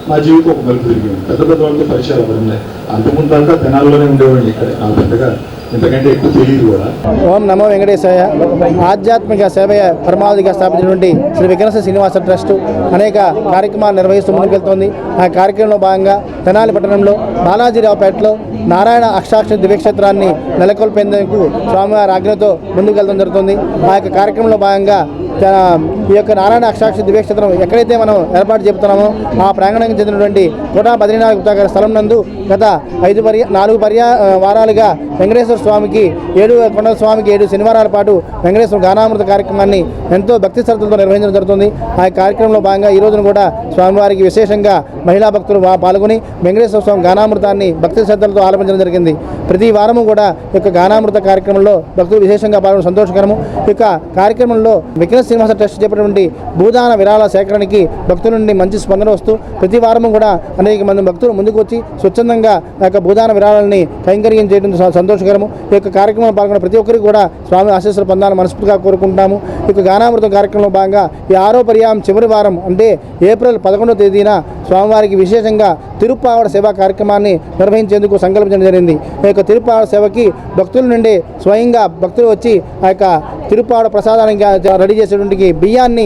నా జీవితం ఒక మలుపు తిరిగింది. పెద్ద పెద్ద వాళ్ళతో పరిచయాలు అక్కడ ఉన్నాయి. అంతకుముందు దాకా తెనాల్లోనే ఉండేవాడిని. ఇక్కడే నాకు పెద్దగా ఇంతకంటే ఎక్కువ తెలియదు కూడా. ఓం నమో వెంకటేశాయ. ఆధ్యాత్మిక సేవయ పరమావధిగా స్థాపించినటువంటి శ్రీ విఘ్నేశ్వర శ్రీనివాస ట్రస్ట్ అనేక కార్యక్రమాలు నిర్వహిస్తూ ముందుకెళ్తోంది. ఆ కార్యక్రమంలో భాగంగా తెనాలి పట్టణంలో బాలాజీరావుపేటలో నారాయణ అష్టాక్షరి దివ్యక్షేత్రాన్ని నెలకొల్పేందుకు స్వామివారి ఆజ్ఞతో ముందుకెళ్తడం జరుగుతుంది. ఆ యొక్క కార్యక్రమంలో భాగంగా ఈ యొక్క నారాయణ అష్టాక్షరి దివ్యక్షేత్రం ఎక్కడైతే మనం ఏర్పాటు చెబుతున్నామో ఆ ప్రాంగణానికి చెందినటువంటి కోట బద్రీనాథ్ గుప్తా గారి స్థలం నందు గత 4 వారాలుగా వెంకటేశ్వర స్వామికి 7 కొండల స్వామికి 7 శనివారాల పాటు వెంకటేశ్వర గానామృత కార్యక్రమాన్ని ఎంతో భక్తి శ్రద్ధలతో నిర్వహించడం జరుగుతుంది. ఆ కార్యక్రమంలో భాగంగా ఈ రోజున కూడా స్వామివారికి విశేషంగా మహిళా భక్తులు పాల్గొని వెంకటేశ్వర స్వామి గానామృతాన్ని భక్తి శ్రద్ధలతో ఆలపించడం జరిగింది. ప్రతి వారము కూడా ఈ యొక్క గానామృత కార్యక్రమంలో భక్తులు విశేషంగా పాల్గొనడం సంతోషకరము. ఈ యొక్క కార్యక్రమంలో విఘ్నేశ్వర శ్రీనివాస ట్రస్ట్ చేపట్టినటువంటి భూదాన విరాళ సేకరణకి భక్తుల నుండి మంచి స్పందన వస్తూ ప్రతి వారము కూడా అనేక మంది భక్తులు ముందుకు వచ్చి స్వచ్ఛందంగా ఆ యొక్క భూదాన విరాళాలని కైంకర్యం చేయడం సంతోషకరము. ఈ యొక్క కార్యక్రమంలో పాల్గొన్న ప్రతి ఒక్కరికి కూడా స్వామి ఆశీస్సులు పొందాలని మనస్ఫూర్తిగా కోరుకుంటున్నాము. ఈ యొక్క గానామృతం కార్యక్రమంలో భాగంగా ఈ 6వ పర్యాయం చివరి వారం అంటే ఏప్రిల్ 11వ తేదీన స్వామివారికి విశేషంగా తిరుప్పావడ సేవా కార్యక్రమాన్ని నిర్వహించేందుకు సంకల్పించడం జరిగింది. ఈ యొక్క తిరుప్పావడ సేవకి భక్తుల నుండి స్వయంగా భక్తులు వచ్చి ఆ యొక్క తిరుప్పావడ ప్రసాదానికి రెడీ చేసేటువంటి బియ్యాన్ని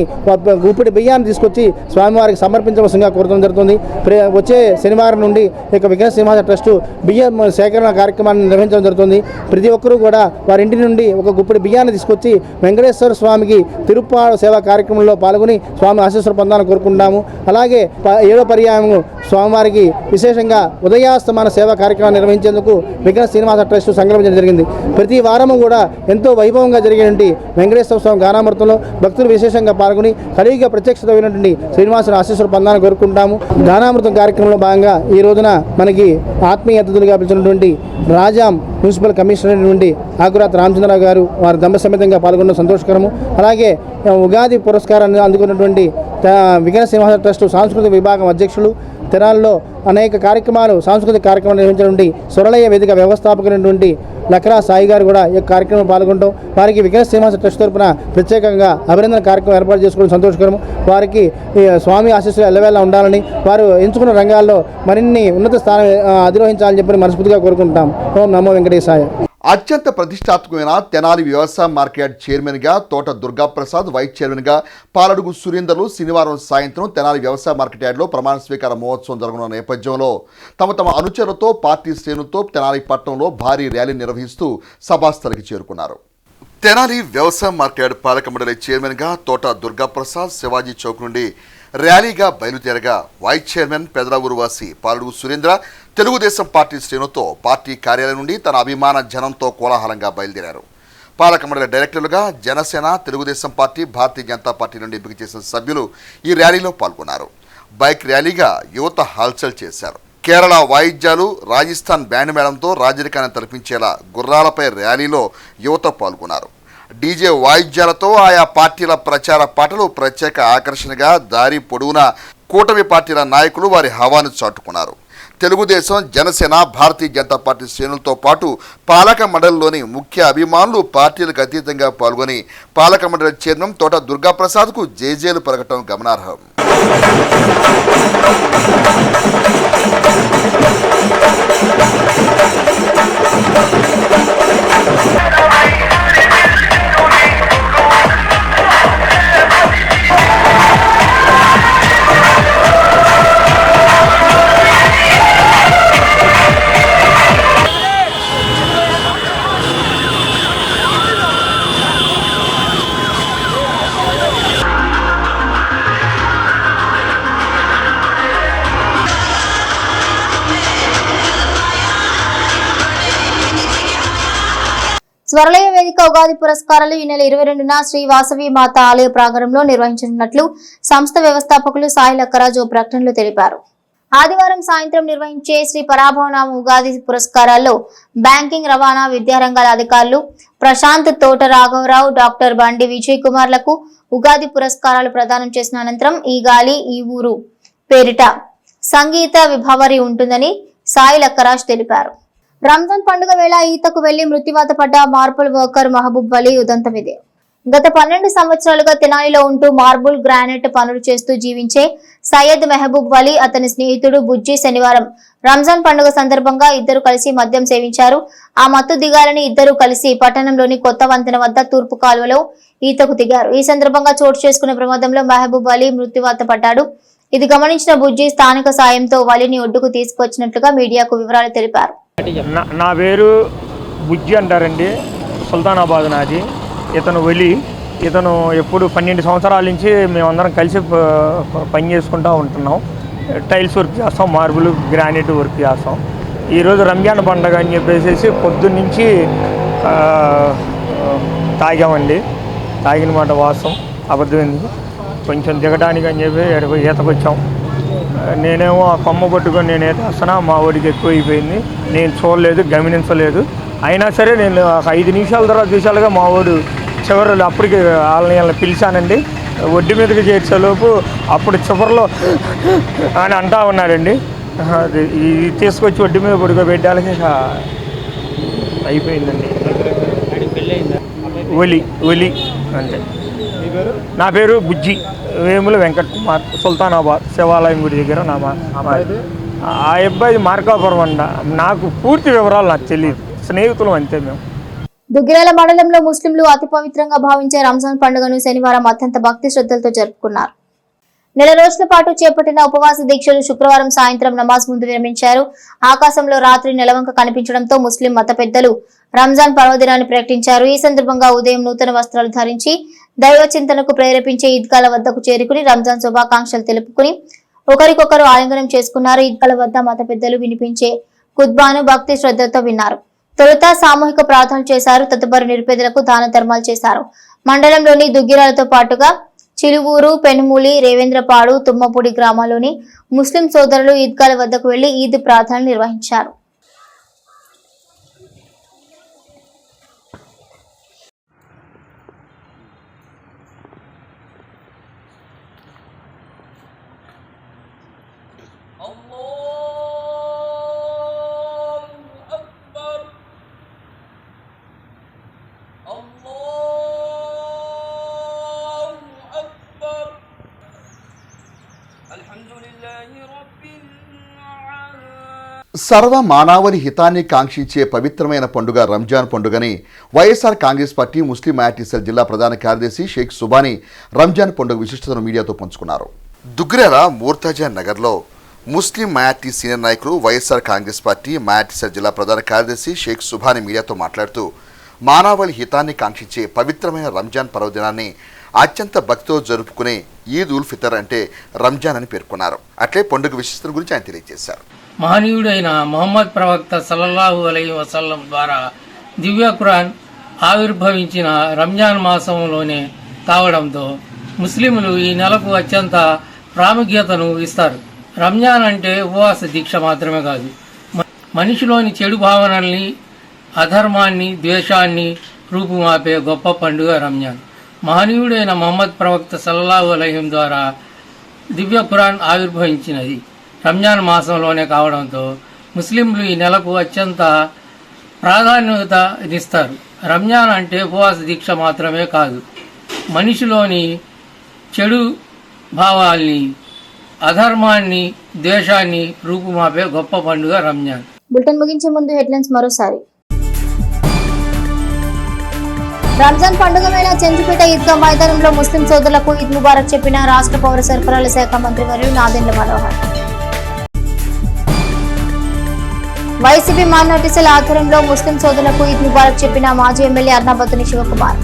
గుప్పిడి బియ్యాన్ని తీసుకొచ్చి స్వామివారికి సమర్పించవలసిందిగా కోరడం జరుగుతుంది. వచ్చే శనివారం నుండి ఈ యొక్క విఘ్న శ్రీనివాస ట్రస్టు బియ్యం సేకరణ కార్యక్రమాన్ని నిర్వహించడం జరుగుతుంది. ప్రతి ఒక్కరూ కూడా వారి ఇంటి నుండి ఒక గుప్పిడి బియ్యాన్ని తీసుకొచ్చి వెంకటేశ్వర స్వామికి తిరుప్పావడ సేవా కార్యక్రమంలో పాల్గొని స్వామి ఆశీస్సులు పొందాలని కోరుకుంటాము. అలాగే 7వ పర్యాయం స్వామివారికి విశేషంగా ఉదయాస్తమాన సేవా కార్యక్రమాన్ని నిర్వహించేందుకు విఘ్న శ్రీనివాస ట్రస్టు సంకల్పించడం జరిగింది. ప్రతి వారము కూడా ఎంతో వైభవంగా జరిగేటువంటి వెంకటేశ్వర స్వామి గానామృతంలో భక్తులు విశేషంగా పాల్గొని కలియుగ ప్రత్యక్షత అయినటువంటి శ్రీనివాసుని ఆశీస్సులు పొందాలని కోరుకుంటాము. గానామృతం కార్యక్రమంలో భాగంగా ఈ రోజున మనకి ఆత్మీయ అతిథులుగా పిలిచినటువంటి రాజాం మున్సిపల్ కమిషనర్ నుండి ఆకురాత్ రామచంద్రరావు గారు వారి దంప సమేతంగా పాల్గొనడం సంతోషకరము. అలాగే ఉగాది పురస్కారాన్ని అందుకున్నటువంటి విఘ్న శ్రీనివాస ట్రస్టు సాంస్కృతిక విభాగం అధ్యక్షులు తెనాల్లో అనేక కార్యక్రమాలు సాంస్కృతిక కార్యక్రమాలు నిర్వహించినటువంటి స్వరలయ వేదిక వ్యవస్థాపకులైనటువంటి లక్రా సాయి గారు కూడా ఈ కార్యక్రమం పాల్గొనడం వారికి విఘ్న శ్రీనివాస ట్రస్ట్ తరపున ప్రత్యేకంగా అభినందన కార్యక్రమం ఏర్పాటు చేసుకోవడం సంతోషకరము. వారికి స్వామి ఆశీస్సులు ఎల్లవేళ ఉండాలని వారు ఎంచుకున్న రంగాల్లో మరిన్ని ఉన్నత స్థానం అధిరోహించాలని చెప్పి మనస్ఫూర్తిగా కోరుకుంటాం. ఓం నమో వెంకటేశాయ. అత్యంత ప్రతిష్టాత్మకమైన తెనాలి వ్యవసాయ మార్కెట్ చైర్మన్గా తోట దుర్గాప్రసాద్, వైస్ చైర్మన్గా పాలడుగు సురేందర్లు శనివారం సాయంత్రం తెనాలి వ్యవసాయ మార్కెట్ యార్డ్లో ప్రమాణ స్వీకార మహోత్సవం జరగనున్న నేపథ్యంలో తమ అనుచరులతో పార్టీ శ్రేణులతో తెనాలి పట్టణంలో భారీ ర్యాలీ నిర్వహిస్తూ సభాస్థలికి చేరుకున్నారు. తెనాలి వ్యవసాయ మార్కెట్ పాలక మండలి చైర్మన్గా తోట దుర్గాప్రసాద్ శివాజీ చౌక్ నుండి ర్యాలీగా బయలుదేరగా వైస్ చైర్మన్ పెదరావూరువాసి పాలడుగు సురేంద్ర తెలుగుదేశం పార్టీ శ్రేణులతో పార్టీ కార్యాలయం నుండి తన అభిమాన జనంతో కోలాహలంగా బయలుదేరారు. పాలక మండలి డైరెక్టర్లుగా జనసేన, తెలుగుదేశం పార్టీ, భారతీయ జనతా పార్టీ నుండి ఎంపిక చేసిన సభ్యులు ఈ ర్యాలీలో పాల్గొన్నారు. బైక్ ర్యాలీగా యువత హల్చల్ చేశారు. కేరళ వాయిద్యాలు, రాజస్థాన్ బ్యాండ్ మేళంతో రాజరికాన్ని తలపించేలా గుర్రాలపై ర్యాలీలో యువత పాల్గొన్నారు. డీజే వాయిద్యాలతో ఆయా పార్టీల ప్రచార పాటలు ప్రత్యేక ఆకర్షణగా దారి పొడవునా కూటమి పార్టీల నాయకులు వారి హవాను చాటుకున్నారు. తెలుగుదేశం, జనసేన, భారతీయ జనతా పార్టీ శ్రేణులతో పాటు పాలక మండలిలోని ముఖ్య అభిమానులు పార్టీలకు అతీతంగా పాల్గొని పాలక మండలి చైర్మన్ తోట దుర్గాప్రసాద్కు జేజేలు పలకటం గమనార్హం. స్వరలయ వేదిక ఉగాది పురస్కారాలు ఈ నెల 22న శ్రీ వాసవి మాత ఆలయ ప్రాంగణంలో నిర్వహించనున్నట్లు సంస్థ వ్యవస్థాపకులు సాయి లక్కరాజు ప్రకటనలో తెలిపారు. ఆదివారం సాయంత్రం నిర్వహించే శ్రీ పరాభవనామ ఉగాది పురస్కారాల్లో బ్యాంకింగ్, రవాణా, విద్యారంగాల అధికారులు ప్రశాంత్, తోట రాఘవరావు, డాక్టర్ బండి విజయ్ కుమార్లకు ఉగాది పురస్కారాలు ప్రదానం చేసిన అనంతరం ఈ గాలి ఈ ఊరు పేరిట సంగీత విభావరి ఉంటుందని సాయి లక్కరాజ్ తెలిపారు. రంజాన్ పండుగ వేళ ఈతకు వెళ్లి మృత్యువాత పడ్డ మార్బుల్ వర్కర్ మహబూబ్ అలీ ఉదంతం ఇదే. గత 12 సంవత్సరాలుగా తెనాలిలో ఉంటూ మార్బుల్, గ్రానైట్ పనులు చేస్తూ జీవించే సయ్యద్ మెహబూబ్ అలీ, అతని స్నేహితుడు బుజ్జి శనివారం రంజాన్ పండుగ సందర్భంగా ఇద్దరు కలిసి మద్యం సేవించారు. ఆ మత్తు దిగాలని ఇద్దరు కలిసి పట్టణంలోని కొత్త వంతెన వద్ద తూర్పు కాలువలో ఈతకు దిగారు. ఈ సందర్భంగా చోటు చేసుకున్న ప్రమాదంలో మెహబూబ్ అలీ మృత్యువాత పడ్డాడు. ఇది గమనించిన బుజ్జి స్థానిక సాయంతో వలిని ఒడ్డుకు తీసుకొచ్చినట్లుగా మీడియాకు వివరాలు తెలిపారు. నా పేరు బుజ్జి అంటారండి, సుల్తానాబాద్ నాది. ఇతను వలి. ఇతను ఎప్పుడు 12 సంవత్సరాల నుంచి మేమందరం కలిసి పని చేసుకుంటూ ఉంటున్నాం. టైల్స్ వర్క్ చేస్తాం, మార్బుల్, గ్రానైట్ వర్క్ చేస్తాం. ఈరోజు రంజాన్ పండుగ అని చెప్పేసి పొద్దున్నుంచి తాగామండి. తాగిన మాట వాస్తవం, అబద్ధమైంది. కొంచెం దిగడానికి అని చెప్పి ఈతకు వచ్చాం. నేనేమో ఆ కొమ్మ పట్టుకొని నేను వేసేస్తున్నా, మా వాడికి ఎక్కువ అయిపోయింది. నేను చూడలేదు, గమనించలేదు. అయినా సరే నేను ఒక 5 నిమిషాల తర్వాత చూసాలుగా మా వాడు చివరిలో అప్పటికి వాళ్ళని పిలిచానండి. ఒడ్డు మీదకి చేర్చేలోపు అప్పుడు చివరిలో అని అంటా ఉన్నాడండి. అది ఇది తీసుకొచ్చి ఒడ్డు మీద పడుకోబెట్టాలకి అయిపోయిందండి. ఒలి అంతే. నా పేరు బుజ్జి, వేముల వెంకట్ కుమార్, సుల్తానాబాద్ శివాలయం గుడి దగ్గర ఆ అబ్బాయి మార్కాపురం అంట. నాకు పూర్తి వివరాలు నాకు తెలియదు, స్నేహితులు అంతే మేము. దుగ్గిరాల మండలంలో ముస్లింలు అతి పవిత్రంగా భావించే రంజాన్ పండుగను శనివారం అత్యంత భక్తి శ్రద్ధలతో జరుపుకున్నారు. నెల రోజుల పాటు చేపట్టిన ఉపవాస దీక్షలు శుక్రవారం సాయంత్రం నమాజ్ ముందు విరమించారు. ఆకాశంలో రాత్రి నెలవంక కనిపించడంతో ముస్లిం మత పెద్దలు రంజాన్ పర్వదినాన్ని ప్రకటించారు. ఈ సందర్భంగా ఉదయం నూతన వస్త్రాలు ధరించి దైవ చింతనకు ప్రేరేపించే ఈద్గాల వద్దకు చేరుకుని రంజాన్ శుభాకాంక్షలు తెలుపుకుని ఒకరికొకరు ఆలింగనం చేసుకున్నారు. ఈద్గాల వద్ద మత పెద్దలు వినిపించే ఖుత్బాను భక్తి శ్రద్ధతో విన్నారు. తొలుత సామూహిక ప్రార్థనలు చేశారు. తదుపరి నిరుపేదలకు దాన ధర్మాలు చేశారు. మండలంలోని దుగ్గిరాలతో పాటుగా చిలువూరు, పెనుమూలి, రేవేంద్రపాడు, తుమ్మపూడి గ్రామాల్లోని ముస్లిం సోదరులు ఈద్గాల వద్దకు వెళ్లి ఈద్ ప్రార్థనలు నిర్వహించారు. సర్వ మానవాళి హితాన్ని కాంక్షించే పవిత్రమైన పండుగ రంజాన్ పండుగని YSR Congress party Muslim minority జిల్లా ప్రధాన కార్యదర్శి షేక్ సుబానీ రంజాన్ పండుగ విశిష్టతను మీడియాతో పంచుకున్నారు. దుగ్గిరాల మూర్తాజా నగర్లో ముస్లిం మైనారిటీ సీనియర్ నాయకులు వైఎస్ఆర్ కాంగ్రెస్ పార్టీ మైనారిటీ జిల్లా ప్రధాన కార్యదర్శి షేక్ సుబానీ మీడియాతో మాట్లాడుతూ మానవాళి హితాన్ని కాంక్షించే పవిత్రమైన రంజాన్ పర్వదినాన్ని అత్యంత భక్తితో జరుపుకునే ఈద్ ఉల్ ఫితర్ అంటే రంజాన్ అని పేర్కొన్నారు. అట్లే పండుగ విశిష్టత గురించి ఆయన తెలియజేశారు. మహనీయుడైన మొహమ్మద్ ప్రవక్త సల్లల్లాహు అలైహి వసల్లం ద్వారా దివ్య ఖురాన్ ఆవిర్భవించిన రంజాన్ మాసంలోనే కావడంతో ముస్లింలు ఈ నెలకు అత్యంత ప్రాముఖ్యతను ఇస్తారు. రంజాన్ అంటే ఉపవాస దీక్ష మాత్రమే కాదు, మనిషిలోని చెడు భావనల్ని, అధర్మాన్ని, ద్వేషాన్ని రూపుమాపే గొప్ప పండుగ రంజాన్. మహనీయుడైన మొహమ్మద్ ప్రవక్త సల్లల్లాహు అలైహి ద్వారా దివ్య ఖురాన్ ఆవిర్భవించినది రంజాన్ మాసంలోనే కావడంతో ముస్లింలు ఈ నెలకు అత్యంత ప్రాధాన్యతనిస్తారు. రంజాన్ అంటే ఉపవాస దీక్ష మాత్రమే కాదు, మనిషిలోని చెడు భావాల్ని, అధర్మాన్ని, ద్వేషాన్ని రూపుమాపే గొప్ప పండుగ రంజాన్. బులెటిన్ ముగించే ముందు హెడ్లైన్స్ మరోసారి. రంజాన్ పండుగ వేళ చంద్రపేట ఈద్గా మైదానంలో ముస్లిం సోదరులకు ఈద్ ముబారక్ చెప్పిన రాష్ట్ర పౌర సరఫరాల శాఖ మంత్రి వర్యులు Nadendla Manohar. YCP minority cell ఆధ్వర్యంలో ముస్లిం సోదరులకు ఈద్ ముబారక్ చెప్పిన మాజీ ఎమ్మెల్యే అర్నాబత్తుని శివకుమార్.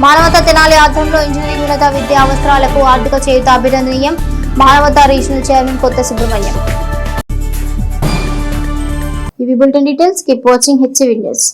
మానవతా తెనాలి ఆధ్వర్యంలో ఇంజనీరింగ్ ఉన్నత విద్యా అవసరాలకు ఆర్థిక చేయూత అభినందనీయం. మానవతా రీజనల్ చైర్మన్ కొత్త సుబ్రహ్మణ్యం. ఇవి bulletin details. Keep watching HCV news.